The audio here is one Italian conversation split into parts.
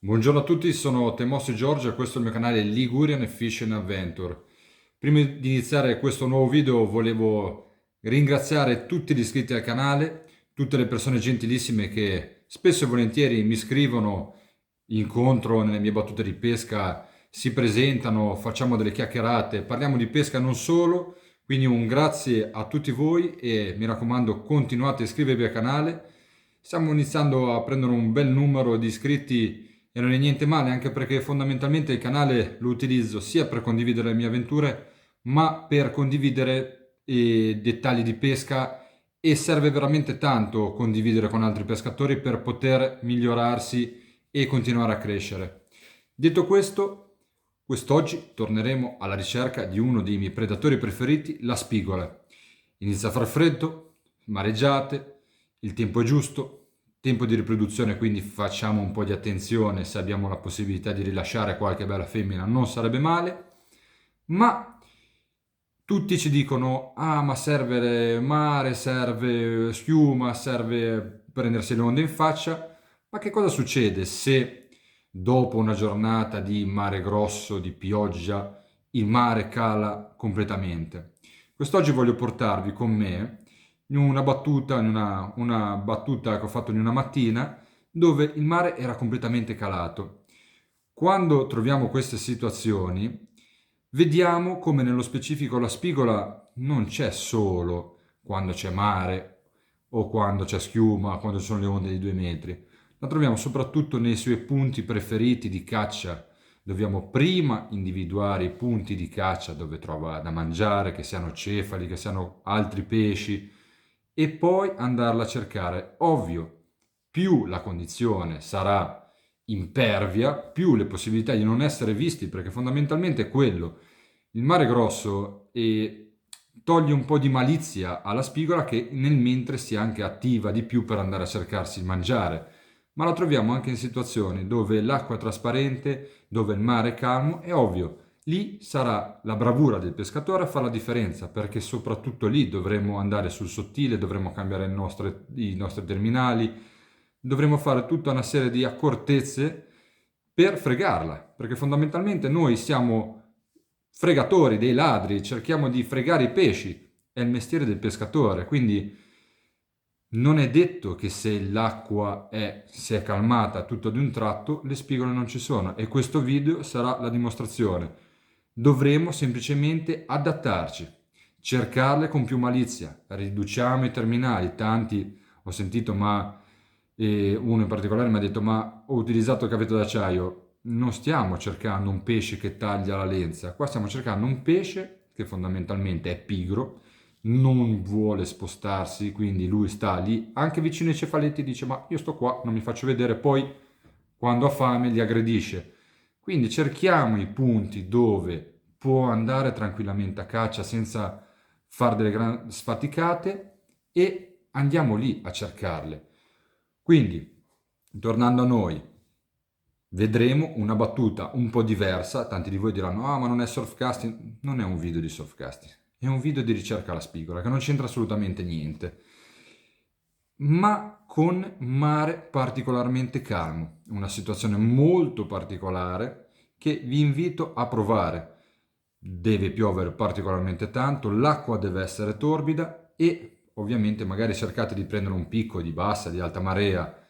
Buongiorno a tutti, sono Temosso Giorgio e questo è il mio canale Ligurian Fishing Adventure. Prima di iniziare questo nuovo video volevo ringraziare tutti gli iscritti al canale, tutte le persone gentilissime che spesso e volentieri mi scrivono, incontro nelle mie battute di pesca, si presentano, facciamo delle chiacchierate, parliamo di pesca non solo, quindi un grazie a tutti voi e mi raccomando continuate a iscrivervi al canale. Stiamo iniziando a prendere un bel numero di iscritti e non è niente male, anche perché fondamentalmente il canale lo utilizzo sia per condividere le mie avventure, ma per condividere dettagli di pesca e serve veramente tanto condividere con altri pescatori per poter migliorarsi e continuare a crescere. Detto questo, quest'oggi torneremo alla ricerca di uno dei miei predatori preferiti, la spigola. Inizia a far freddo, mareggiate, il tempo è giusto, tempo di riproduzione, quindi facciamo un po' di attenzione, se abbiamo la possibilità di rilasciare qualche bella femmina non sarebbe male, ma tutti ci dicono, ah ma serve mare, serve schiuma, serve prendersi le onde in faccia, ma che cosa succede se dopo una giornata di mare grosso, di pioggia, il mare cala completamente? Quest'oggi voglio portarvi con me in una battuta che ho fatto in una mattina dove il mare era completamente calato. Quando troviamo queste situazioni, vediamo come nello specifico la spigola non c'è solo quando c'è mare o quando c'è schiuma, quando ci sono le onde di 2 metri. La troviamo soprattutto nei suoi punti preferiti di caccia. Dobbiamo prima individuare i punti di caccia dove trova da mangiare, che siano cefali, che siano altri pesci, e poi andarla a cercare. Ovvio, più la condizione sarà impervia, più le possibilità di non essere visti, perché fondamentalmente è quello. Il mare grosso toglie un po' di malizia alla spigola che nel mentre si anche attiva di più per andare a cercarsi il mangiare. Ma la troviamo anche in situazioni dove l'acqua è trasparente, dove il mare è calmo, è ovvio. Lì sarà la bravura del pescatore a fare la differenza, perché soprattutto lì dovremo andare sul sottile, dovremo cambiare i nostri terminali, dovremo fare tutta una serie di accortezze per fregarla, perché fondamentalmente noi siamo fregatori, dei ladri, cerchiamo di fregare i pesci, è il mestiere del pescatore, quindi non è detto che se l'acqua si è calmata tutto ad un tratto, le spigole non ci sono e questo video sarà la dimostrazione. Dovremo semplicemente adattarci, cercarle con più malizia, riduciamo i terminali, tanti ho sentito uno in particolare mi ha detto ma ho utilizzato il cavetto d'acciaio, non stiamo cercando un pesce che taglia la lenza, qua stiamo cercando un pesce che fondamentalmente è pigro, non vuole spostarsi, quindi lui sta lì, anche vicino ai cefaletti dice ma io sto qua, non mi faccio vedere, poi quando ha fame li aggredisce. Quindi cerchiamo i punti dove può andare tranquillamente a caccia senza fare delle gran sfaticate e andiamo lì a cercarle. Quindi, tornando a noi, vedremo una battuta un po' diversa. Tanti di voi diranno, ah ma non è surfcasting. Non è un video di surfcasting, è un video di ricerca alla spigola, che non c'entra assolutamente niente. Ma con mare particolarmente calmo, una situazione molto particolare che vi invito a provare. Deve piovere particolarmente tanto, l'acqua deve essere torbida e ovviamente magari cercate di prendere un picco di bassa, di alta marea,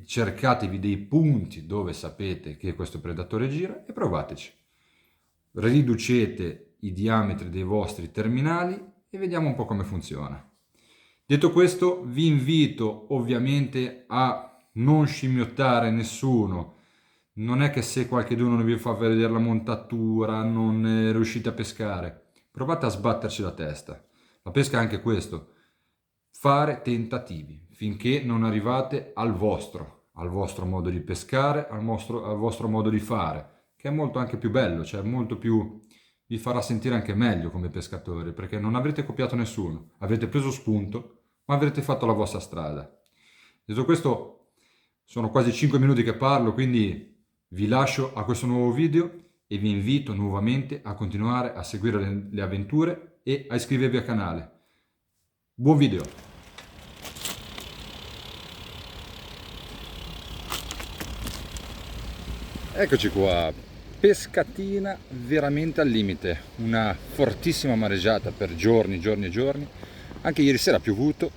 cercatevi dei punti dove sapete che questo predatore gira e provateci. Riducete i diametri dei vostri terminali e vediamo un po' come funziona. Detto questo, vi invito ovviamente a non scimmiottare nessuno. Non è che se qualcuno non vi fa vedere la montatura, non riuscite a pescare. Provate a sbatterci la testa. La pesca è anche questo. Fare tentativi finché non arrivate al vostro modo di pescare, al vostro modo di fare, che è molto anche più bello, cioè molto più vi farà sentire anche meglio come pescatori, perché non avrete copiato nessuno, avrete preso spunto, ma avrete fatto la vostra strada. Detto questo, sono quasi 5 minuti che parlo, quindi vi lascio a questo nuovo video e vi invito nuovamente a continuare a seguire le avventure e a iscrivervi al canale. Buon video! Eccoci qua, pescatina veramente al limite, una fortissima mareggiata per giorni e giorni, anche ieri sera ha piovuto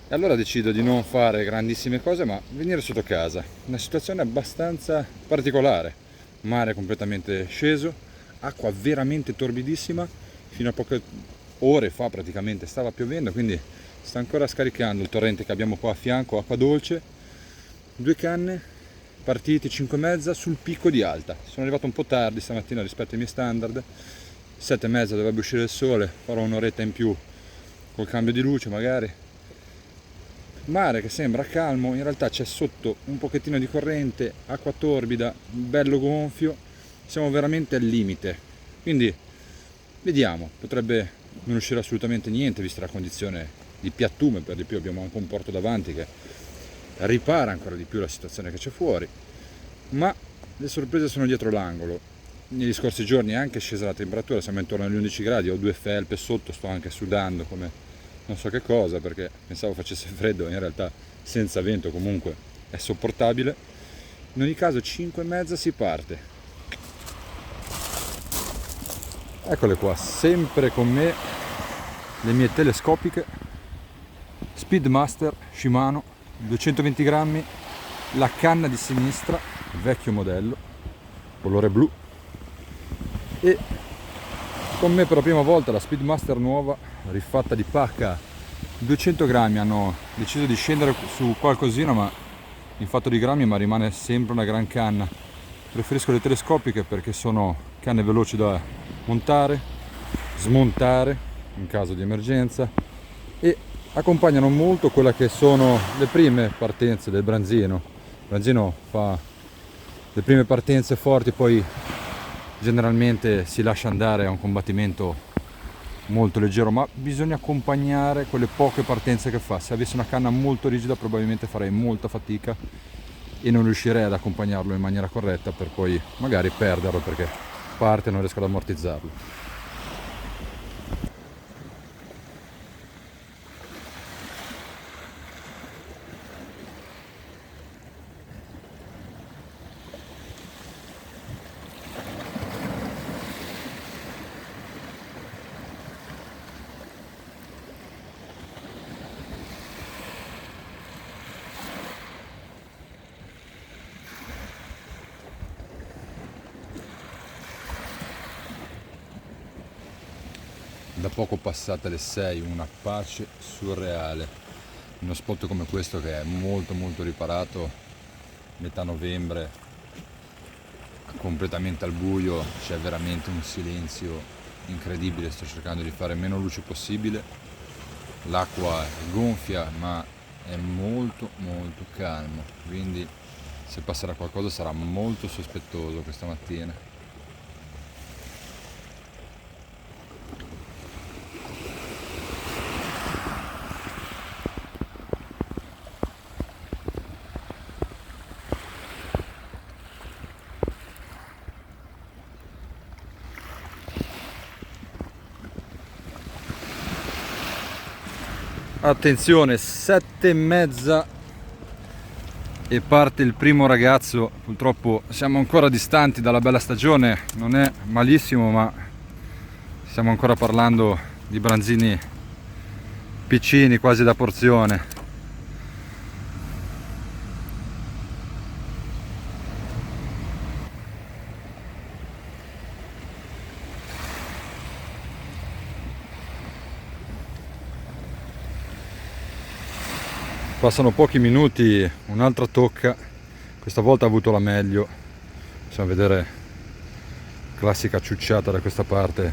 e allora decido di non fare grandissime cose ma venire sotto casa, una situazione abbastanza particolare, mare completamente sceso, acqua veramente torbidissima, fino a poche ore fa praticamente stava piovendo, quindi sta ancora scaricando il torrente che abbiamo qua a fianco, acqua dolce, 2 canne partiti 5 e mezza sul picco di Alta. Sono arrivato un po' tardi stamattina rispetto ai miei standard, 7 e mezza dovrebbe uscire il sole, farò un'oretta in più col cambio di luce magari. Mare che sembra calmo, in realtà c'è sotto un pochettino di corrente, acqua torbida, bello gonfio, siamo veramente al limite, quindi vediamo, potrebbe non uscire assolutamente niente vista la condizione di piattume, per di più abbiamo anche un porto davanti che ripara ancora di più la situazione che c'è fuori, ma le sorprese sono dietro l'angolo. Negli scorsi giorni è anche scesa la temperatura, siamo intorno agli 11 gradi, ho 2 felpe sotto, sto anche sudando come non so che cosa perché pensavo facesse freddo, in realtà senza vento comunque è sopportabile. In ogni caso 5 e mezza si parte. Eccole qua, sempre con me le mie telescopiche Speedmaster Shimano 220 grammi, la canna di sinistra, vecchio modello, colore blu, e con me per la prima volta la Speedmaster nuova, rifatta di pacca 200 grammi, hanno deciso di scendere su qualcosina ma in fatto di grammi ma rimane sempre una gran canna. Preferisco le telescopiche perché sono canne veloci da montare, smontare in caso di emergenza e accompagnano molto quelle che sono le prime partenze del branzino. Il branzino fa le prime partenze forti, poi generalmente si lascia andare a un combattimento molto leggero, ma bisogna accompagnare quelle poche partenze che fa. Se avessi una canna molto rigida probabilmente farei molta fatica e non riuscirei ad accompagnarlo in maniera corretta per poi magari perderlo perché parte e non riesco ad ammortizzarlo. Da poco passate le 6, una pace surreale. In uno spot come questo che è molto riparato, metà novembre, completamente al buio, c'è veramente un silenzio incredibile, sto cercando di fare meno luce possibile. L'acqua è gonfia ma è molto calmo, quindi se passerà qualcosa sarà molto sospettoso questa mattina. Attenzione, 7 e mezza e parte il primo ragazzo. Purtroppo siamo ancora distanti dalla bella stagione, non è malissimo ma stiamo ancora parlando di branzini piccini, quasi da porzione. Passano pochi minuti, un'altra tocca, questa volta ha avuto la meglio, possiamo vedere classica ciucciata da questa parte, il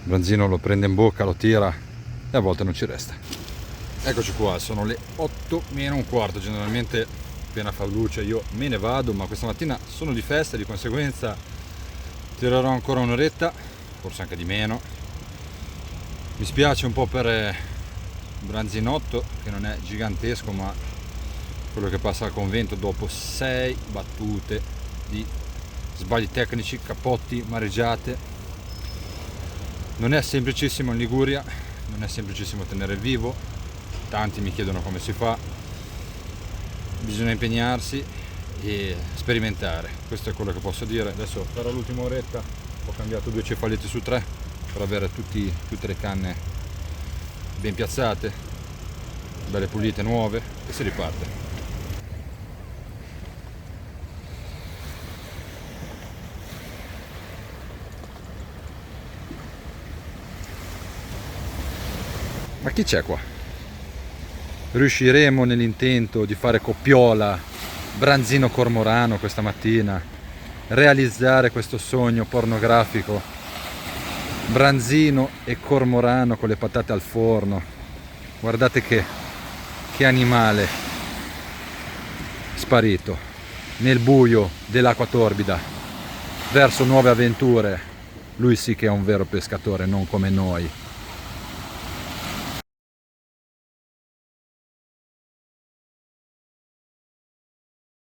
branzino lo prende in bocca, lo tira e a volte non ci resta. Eccoci qua, sono le 8 meno un quarto, generalmente appena fa luce io me ne vado, ma questa mattina sono di festa, di conseguenza tirerò ancora un'oretta, forse anche di meno. Mi spiace un po' per branzinotto che non è gigantesco ma quello che passa al convento dopo 6 battute di sbagli tecnici, capotti, mareggiate. Non è semplicissimo in Liguria, non è semplicissimo tenere vivo, tanti mi chiedono come si fa, bisogna impegnarsi e sperimentare. Questo è quello che posso dire. Adesso per l'ultima oretta ho cambiato 2 cefaletti su 3 per avere tutte le canne ben piazzate, belle pulite, nuove, e si riparte. Ma chi c'è qua? Riusciremo nell'intento di fare coppiola Branzino Cormorano questa mattina, realizzare questo sogno pornografico, Branzino e Cormorano con le patate al forno? Guardate che animale sparito nel buio dell'acqua torbida verso nuove avventure. Lui sì che è un vero pescatore, non come noi.